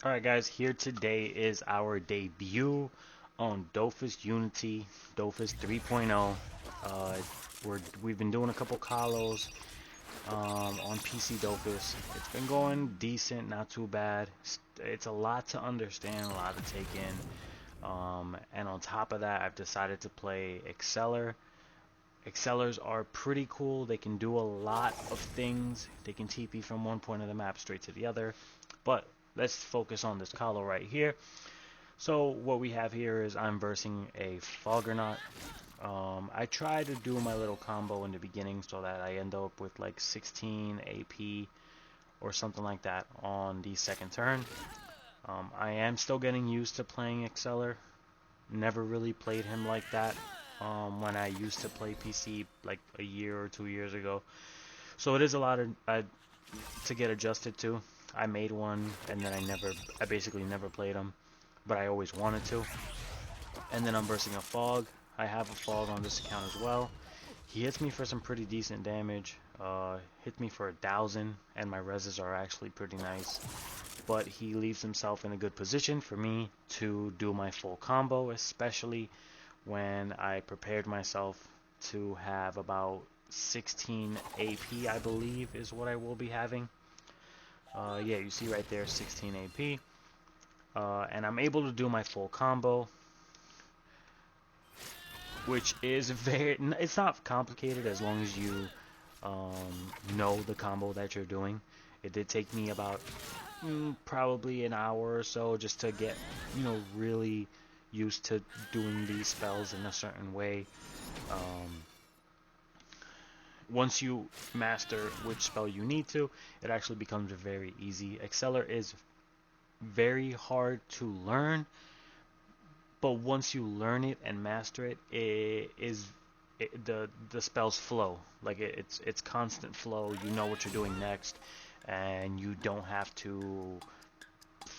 Alright guys, here today is our debut on Dofus Unity, Dofus 3.0. We've been doing a couple KOLOS on PC Dofus. It's been going decent, not too bad. It's a lot to understand, a lot to take in. And on top of that, I've decided to play Xelor. Xelors are pretty cool. They can do a lot of things. They can TP from one point of the map straight to the other. But let's focus on this Kalo right here. So what we have here is I'm versing a Foggernaut. I try to do my little combo in the beginning so that I end up with like 16 AP or something like that on the second turn. I am still getting used to playing Xelor. Never really played him like that when I used to play PC like a year or 2 years ago. So it is a lot to get adjusted to. I made one and then I basically never played him, but I always wanted to. And then I'm bursting a fog. I have a fog on this account as well. He hits me for some pretty decent damage. Hit me for 1,000, and my reses are actually pretty nice. But he leaves himself in a good position for me to do my full combo, especially when I prepared myself to have about 16 AP, I believe, is what I will be having. Yeah, you see right there, 16 AP. And I'm able to do my full combo, which is it's not complicated as long as you know the combo that you're doing. It did take me about probably an hour or so just to get, really used to doing these spells in a certain way. Um, Once you master which spell you need to, it actually becomes very easy. Exceller is very hard to learn, but once you learn it and master it, the spells flow. Like it's constant flow. You know what you're doing next, and you don't have to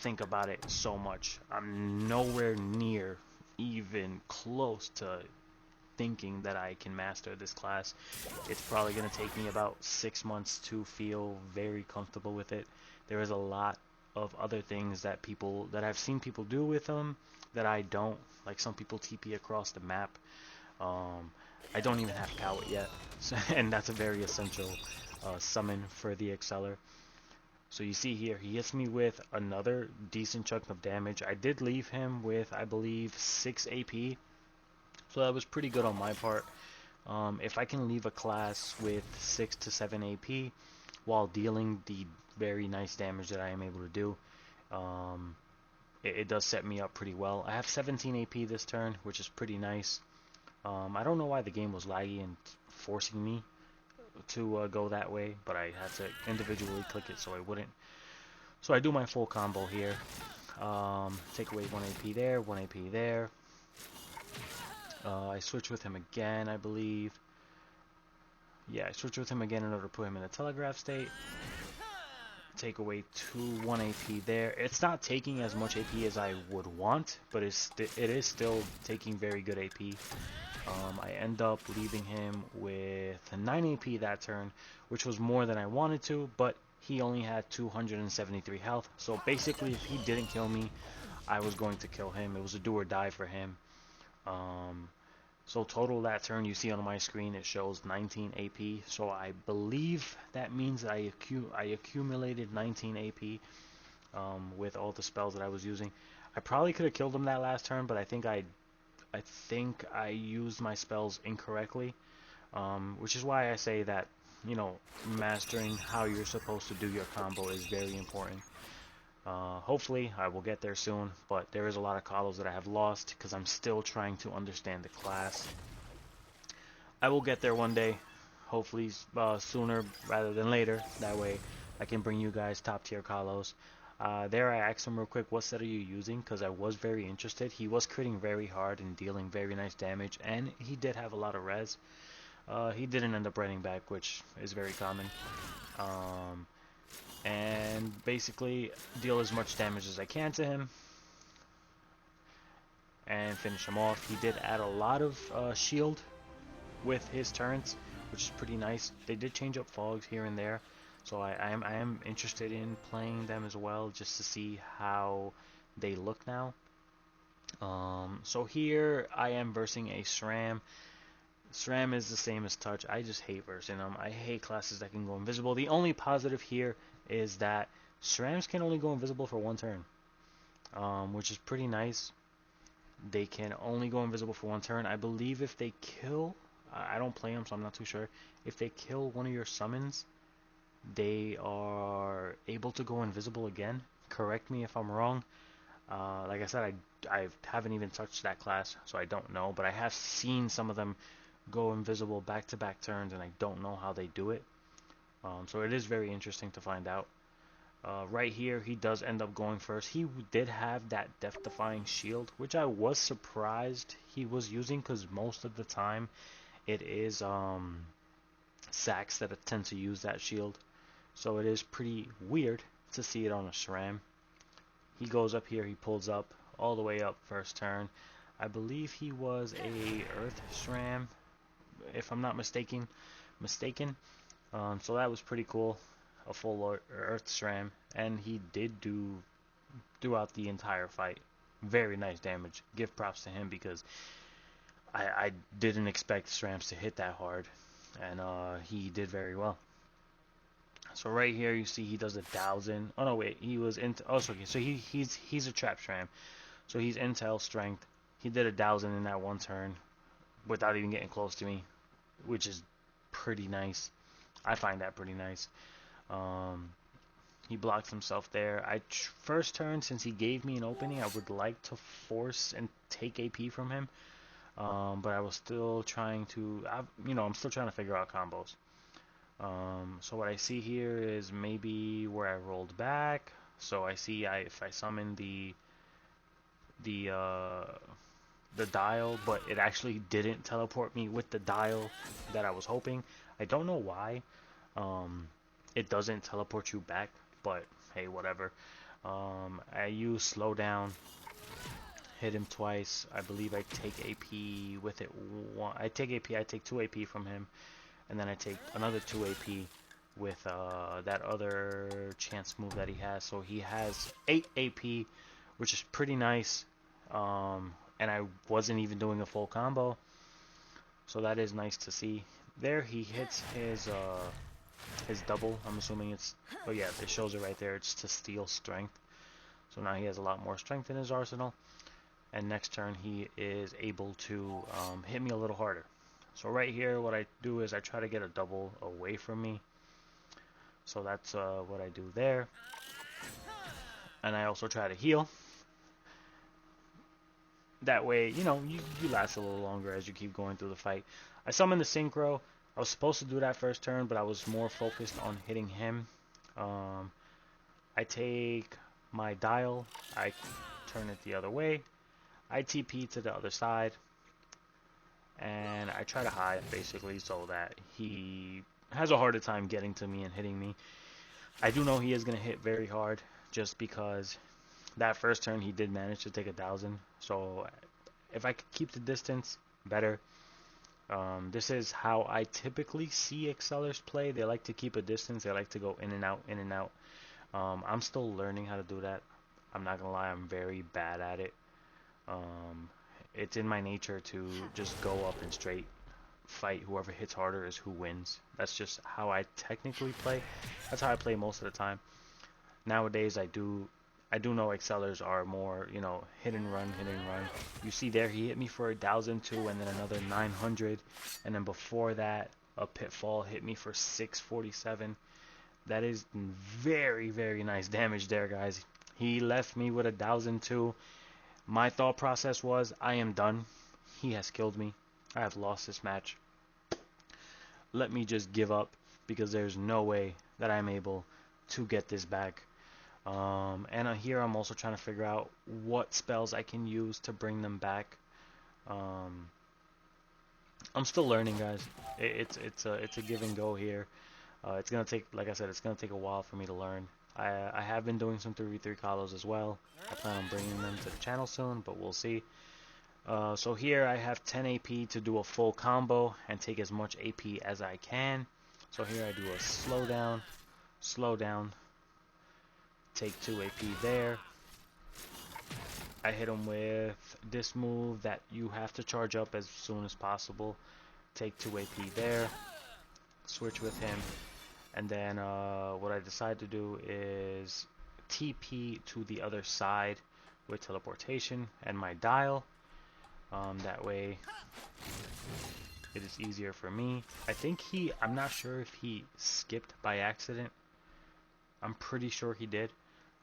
think about it so much. I'm nowhere near even close to thinking that I can master this class. It's probably going to take me about 6 months to feel very comfortable with it. There is a lot of other things that I've seen people do with them that I don't. Like some people TP across the map. Um, I don't even have Cowet yet, so, and that's a very essential summon for the Exceller. So you see here, he hits me with another decent chunk of damage. I did leave him with, I believe, 6 AP, so that was pretty good on my part. If I can leave a class with 6 to 7 AP while dealing the very nice damage that I am able to do, um, it does set me up pretty well. I have 17 AP this turn, which is pretty nice. I don't know why the game was laggy and forcing me to go that way, but I had to individually click it so I wouldn't. So I do my full combo here. Take away 1 AP there, 1 AP there. I switch with him again, I believe. Yeah, I switch with him again in order to put him in a telegraph state. Take away 1 AP there. It's not taking as much AP as I would want, but it is still taking very good AP. I end up leaving him with 9 AP that turn, which was more than I wanted to, but he only had 273 health. So basically, if he didn't kill me, I was going to kill him. It was a do or die for him. So total that turn, you see on my screen, it shows 19 AP. So I believe that means I accumulated 19 AP with all the spells that I was using. I probably could have killed him that last turn, but I think I used my spells incorrectly, which is why I say that, mastering how you're supposed to do your combo is very important. Hopefully, I will get there soon, but there is a lot of KOLOS that I have lost because I'm still trying to understand the class. I will get there one day, hopefully sooner rather than later. That way, I can bring you guys top tier KOLOS. There I asked him real quick, what set are you using? Because I was very interested. He was critting very hard and dealing very nice damage, and he did have a lot of res. He didn't end up running back, which is very common. And basically deal as much damage as I can to him and finish him off. He did add a lot of shield with his turrets, which is pretty nice. They did change up fogs here and there. So I am interested in playing them as well, just to see how they look now. So here I am versing a SRAM. SRAM is the same as Touch. I just hate versing them. I hate classes that can go invisible. The only positive here is that SRAMs can only go invisible for one turn, which is pretty nice. They can only go invisible for one turn. I believe if they kill, I don't play them, so I'm not too sure. If they kill one of your summons, they are able to go invisible again. Correct me if I'm wrong. Like I said, I haven't even touched that class, so I don't know. But I have seen some of them go invisible back-to-back turns, and I don't know how they do it. So it is very interesting to find out. Right here, he does end up going first. He did have that death-defying shield, which I was surprised he was using, because most of the time it is Sacs that tend to use that shield. So it is pretty weird to see it on a SRAM. He goes up here, he pulls up, all the way up first turn. I believe he was a Earth SRAM, if I'm not mistaken. So that was pretty cool, a full Earth SRAM, and he did do throughout the entire fight. Very nice damage. Give props to him, because I didn't expect SRAMs to hit that hard, and he did very well. So right here you see he does 1,000. Oh no, wait, he was into. Oh, so okay. So he's a trap SRAM. So he's intel strength. He did 1,000 in that one turn without even getting close to me, which is pretty nice. I find that pretty nice. He blocks himself there. First turn, since he gave me an opening, I would like to force and take AP from him. But I was still trying to, I'm still trying to figure out combos. So what I see here is maybe where I rolled back. So I see if I summon the dial, but it actually didn't teleport me with the dial that I was hoping. I don't know why. It doesn't teleport you back, but hey, whatever. I use slow down, hit him twice. I believe I take AP with it. I take AP. I take 2 AP from him. And then I take another 2 AP with that other chance move that he has. So he has 8 AP, which is pretty nice. And I wasn't even doing a full combo. So that is nice to see. There he hits his double. I'm assuming it's... Oh yeah, it shows it right there. It's to steal strength. So now he has a lot more strength in his arsenal. And next turn he is able to hit me a little harder. So right here, what I do is I try to get a double away from me. So that's what I do there. And I also try to heal. That way, you last a little longer as you keep going through the fight. I summon the Synchro. I was supposed to do that first turn, but I was more focused on hitting him. I take my dial. I turn it the other way. I TP to the other side. And I try to hide, basically, so that he has a harder time getting to me and hitting me. I do know he is going to hit very hard, just because that first turn he did manage to take 1,000. So if I could keep the distance, better. This is how I typically see Xelors play. They like to keep a distance. They like to go in and out, in and out. I'm still learning how to do that. I'm not going to lie, I'm very bad at it. It's in my nature to just go up and straight fight. Whoever hits harder is who wins. That's just how I technically play. That's how I play most of the time. Nowadays, I do know Xelors are more, hit and run. You see there, he hit me for 1,002 and then another 900. And then before that, a Pitfall hit me for 647. That is very, very nice damage there, guys. He left me with 1,002. My thought process was, I am done. He has killed me. I have lost this match. Let me just give up, because there's no way that I'm able to get this back. And here I'm also trying to figure out what spells I can use to bring them back. I'm still learning, guys. It's a give and go here. It's gonna take, like I said, it's gonna take a while for me to learn. I have been doing some 3v3 KOLOS as well. I plan on bringing them to the channel soon, but we'll see. So here I have 10 AP to do a full combo and take as much AP as I can. So here I do a slowdown, slow down, take 2 AP there. I hit him with this move that you have to charge up as soon as possible. Take 2 AP there, switch with him, and then what I decide to do is TP to the other side with teleportation and my dial. That way it is easier for me. I think I'm not sure if he skipped by accident. I'm pretty sure he did.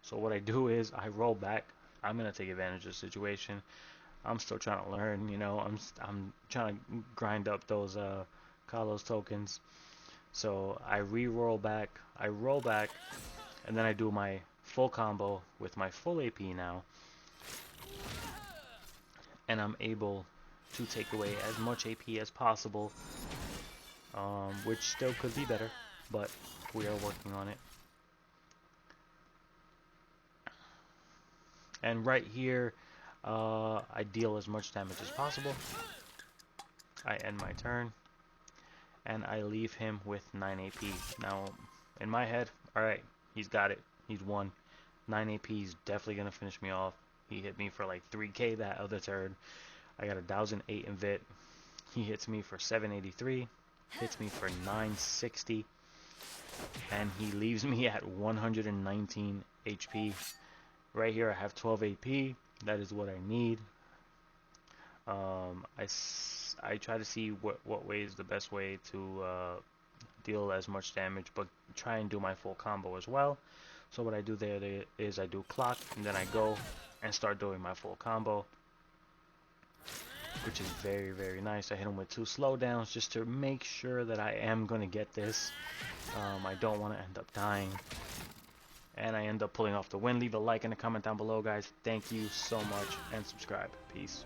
So what I do is I roll back. I'm gonna take advantage of the situation. I'm still trying to learn, you know. I'm trying to grind up those KOLOS tokens. So I roll back, and then I do my full combo with my full AP now, and I'm able to take away as much AP as possible, which still could be better, but we are working on it. And right here, I deal as much damage as possible. I end my turn, and I leave him with 9 AP. Now, in my head, alright, he's got it. He's won. 9 AP is definitely going to finish me off. He hit me for like 3k that other turn. I got 1008 in Vit. He hits me for 783. Hits me for 960. And he leaves me at 119 HP. Right here I have 12 AP. That is what I need. I try to see what way is the best way to deal as much damage, but try and do my full combo as well. So what I do there is I do clock, and then I go and start doing my full combo, which is very, very nice. I hit him with 2 slowdowns just to make sure that I am going to get this. I don't want to end up dying. And I end up pulling off the win. Leave a like and a comment down below, guys. Thank you so much, and subscribe. Peace.